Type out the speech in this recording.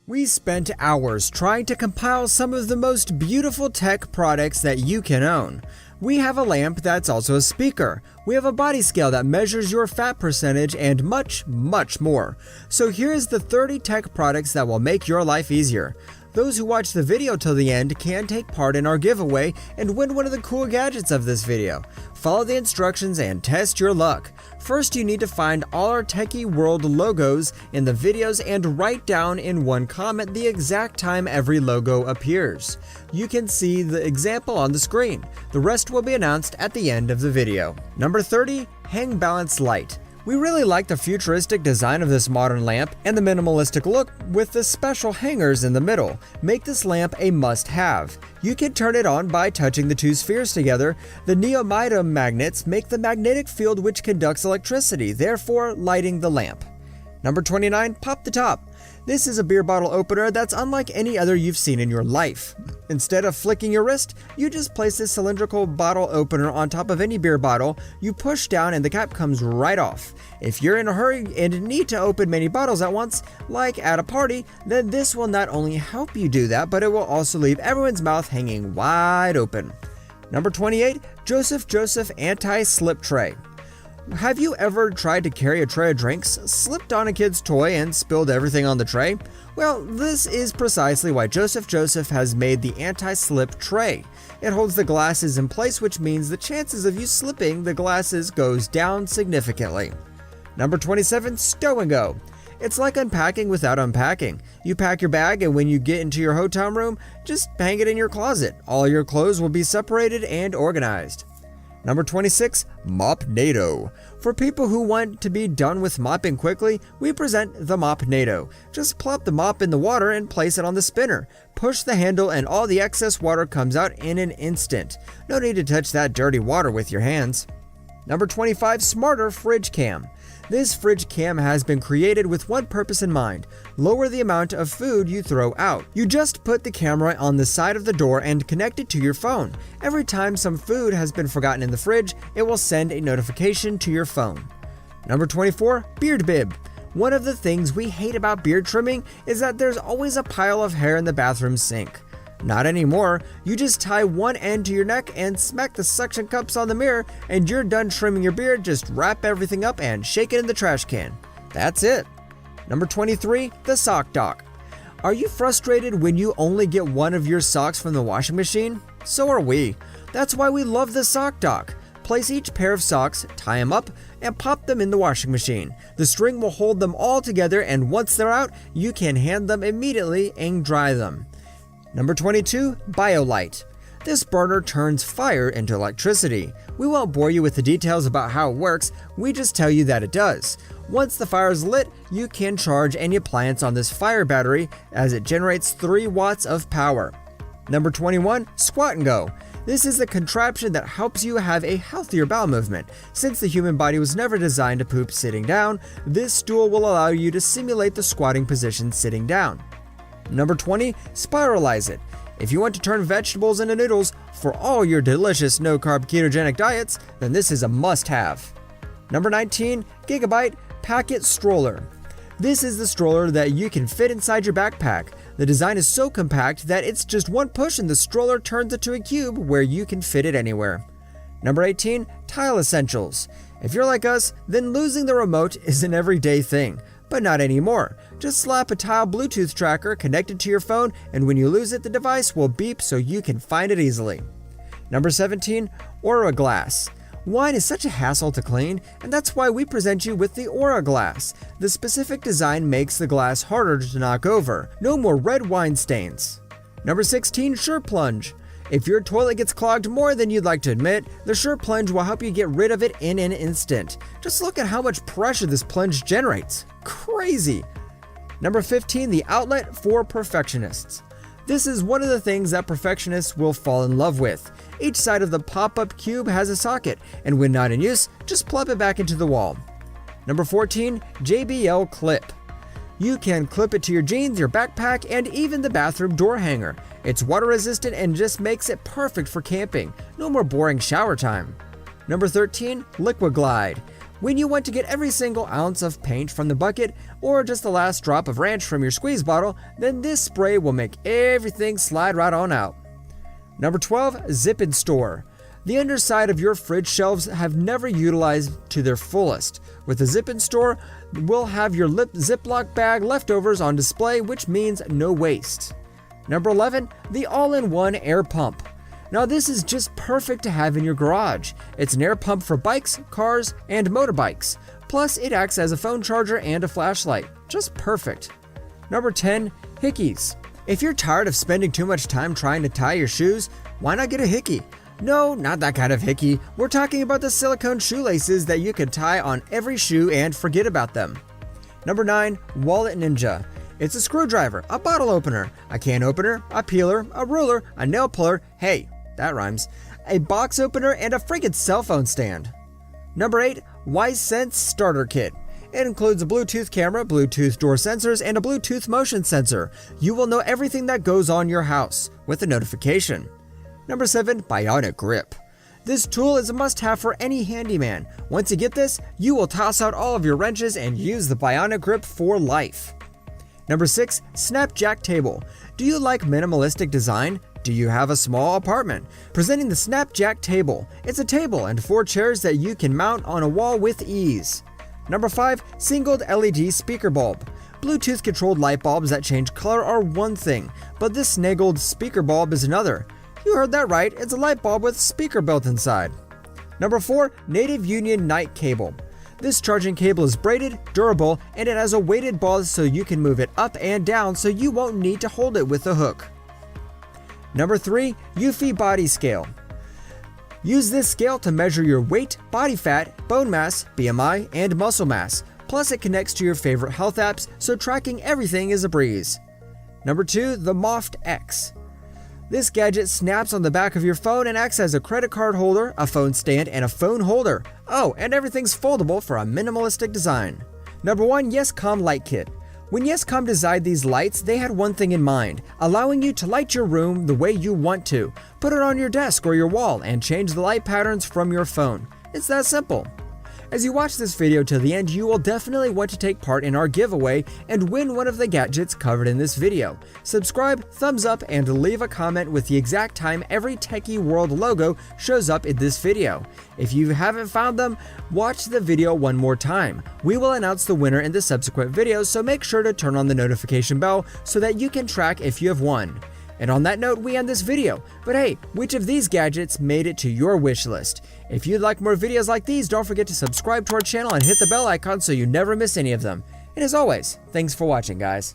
We spent hours trying to compile some of the most beautiful tech products that you can own. We have a lamp that's also a speaker. We have a body scale that measures your fat percentage and much, much more. So here's the 30 tech products that will make your life easier. Those who watch the video till the end can take part in our giveaway and win one of the cool gadgets of this video. Follow the instructions and test your luck. First, you need to find all our Techie World logos in the videos and write down in one comment the exact time every logo appears. You can see the example on the screen. The rest will be announced at the end of the video. Number 30, Heng Balance Light. We really like the futuristic design of this modern lamp and the minimalistic look with the special hangers in the middle make this lamp a must-have. You can turn it on by touching the two spheres together. The neodymium magnets make the magnetic field which conducts electricity, therefore lighting the lamp. Number 29, Pop the Top. This is a beer bottle opener that's unlike any other you've seen in your life. Instead of flicking your wrist, you just place this cylindrical bottle opener on top of any beer bottle, you push down and the cap comes right off. If you're in a hurry and need to open many bottles at once, like at a party, then this will not only help you do that, but it will also leave everyone's mouth hanging wide open. Number 28, Joseph Anti-Slip Tray. Have you ever tried to carry a tray of drinks, slipped on a kid's toy, and spilled everything on the tray? Well, this is precisely why Joseph has made the anti-slip tray. It holds the glasses in place, which means the chances of you slipping the glasses goes down significantly. Number 27, Stow-N-Go. It's like unpacking without unpacking. You pack your bag and when you get into your hotel room, just hang it in your closet. All your clothes will be separated and organized. Number 26, Mopnado. For people who want to be done with mopping quickly, we present the Mopnado. Just plop the mop in the water and place it on the spinner. Push the handle and all the excess water comes out in an instant. No need to touch that dirty water with your hands. Number 25, Smarter Fridge Cam. This fridge cam has been created with one purpose in mind: lower the amount of food you throw out. You just put the camera on the side of the door and connect it to your phone. Every time some food has been forgotten in the fridge, it will send a notification to your phone. Number 24, Beard Bib. One of the things we hate about beard trimming is that there's always a pile of hair in the bathroom sink. Not anymore. You just tie one end to your neck and smack the suction cups on the mirror and you're done trimming your beard. Just wrap everything up and shake it in the trash can. That's it. Number 23, the Sock Dock. Are you frustrated when you only get one of your socks from the washing machine? So are we. That's why we love the Sock Dock. Place each pair of socks, tie them up, and pop them in the washing machine. The string will hold them all together and once they're out, you can hand them immediately and dry them. Number 22, BioLite. This burner turns fire into electricity. We won't bore you with the details about how it works, we just tell you that it does. Once the fire is lit, you can charge any appliance on this fire battery as it generates 3 watts of power. Number 21, Squat-N-Go. This is a contraption that helps you have a healthier bowel movement. Since the human body was never designed to poop sitting down, this stool will allow you to simulate the squatting position sitting down. Number 20, Spiralize-It. If you want to turn vegetables into noodles for all your delicious no-carb ketogenic diets, then this is a must-have. Number 19, Gigabyte Pockit Stroller. This is the stroller that you can fit inside your backpack. The design is so compact that it's just one push and the stroller turns into a cube where you can fit it anywhere. Number 18, Tile Essentials. If you're like us, then losing the remote is an everyday thing. But not anymore. Just slap a Tile Bluetooth tracker connected to your phone and when you lose it, the device will beep so you can find it easily. Number 17, Aura Glass. Wine is such a hassle to clean, and that's why we present you with the Aura Glass. The specific design makes the glass harder to knock over. No more red wine stains. Number 16, SurePlunge. If your toilet gets clogged more than you'd like to admit, the SurePlunge will help you get rid of it in an instant. Just look at how much pressure this plunge generates. Crazy! Number 15, the outlet for Perfectionists. This is one of the things that perfectionists will fall in love with. Each side of the pop-up cube has a socket, and when not in use, just plug it back into the wall. Number 14, JBL Clip. You can clip it to your jeans, your backpack, and even the bathroom door hanger. It's water resistant and just makes it perfect for camping. No more boring shower time. Number 13, LiquiGlide. When you want to get every single ounce of paint from the bucket, or just the last drop of ranch from your squeeze bottle, then this spray will make everything slide right on out. Number 12, Zip and Store. The underside of your fridge shelves have never utilized to their fullest. With the Zip and Store, we'll have your Ziploc bag leftovers on display, which means no waste. Number 11, the all-in-one air pump. Now this is just perfect to have in your garage. It's an air pump for bikes, cars, and motorbikes. Plus it acts as a phone charger and a flashlight. Just perfect. Number 10, Hickies. If you're tired of spending too much time trying to tie your shoes, why not get a Hickey? No, not that kind of Hickey. We're talking about the silicone shoelaces that you can tie on every shoe and forget about them. Number 9, Wallet Ninja. It's a screwdriver, a bottle opener, a can opener, a peeler, a ruler, a nail puller, hey, that rhymes, a box opener, and a freaking cell phone stand. Number 8, WyzeSense Starter Kit. It includes a Bluetooth camera, Bluetooth door sensors, and a Bluetooth motion sensor. You will know everything that goes on your house with a notification. Number 7, Bionic Grip. This tool is a must-have for any handyman. Once you get this, you will toss out all of your wrenches and use the Bionic Grip for life. Number 6, SnapJack Table. Do you like minimalistic design? Do you have a small apartment? Presenting the SnapJack Table. It's a table and 4 chairs that you can mount on a wall with ease. Number 5, Sengled LED Speaker Bulb. Bluetooth controlled light bulbs that change color are one thing, but this Sengled speaker bulb is another. You heard that right, it's a light bulb with a speaker built inside. Number 4, Native Union Night Cable. This charging cable is braided, durable, and it has a weighted ball so you can move it up and down so you won't need to hold it with a hook. Number 3, Eufy Body Scale. Use this scale to measure your weight, body fat, bone mass, BMI, and muscle mass. Plus it connects to your favorite health apps, so tracking everything is a breeze. Number 2, the Moft X. This gadget snaps on the back of your phone and acts as a credit card holder, a phone stand, and a phone holder. Oh, and everything's foldable for a minimalistic design. Number 1, Yescom Light Kit. When Yescom designed these lights, they had one thing in mind, allowing you to light your room the way you want to. Put it on your desk or your wall and change the light patterns from your phone. It's that simple. As you watch this video to the end, you will definitely want to take part in our giveaway and win one of the gadgets covered in this video. Subscribe, thumbs up, and leave a comment with the exact time every Techie World logo shows up in this video. If you haven't found them, watch the video one more time. We will announce the winner in the subsequent videos, so make sure to turn on the notification bell so that you can track if you have won. And on that note, we end this video. But hey, which of these gadgets made it to your wish list? If you'd like more videos like these, don't forget to subscribe to our channel and hit the bell icon so you never miss any of them. And as always, thanks for watching, guys.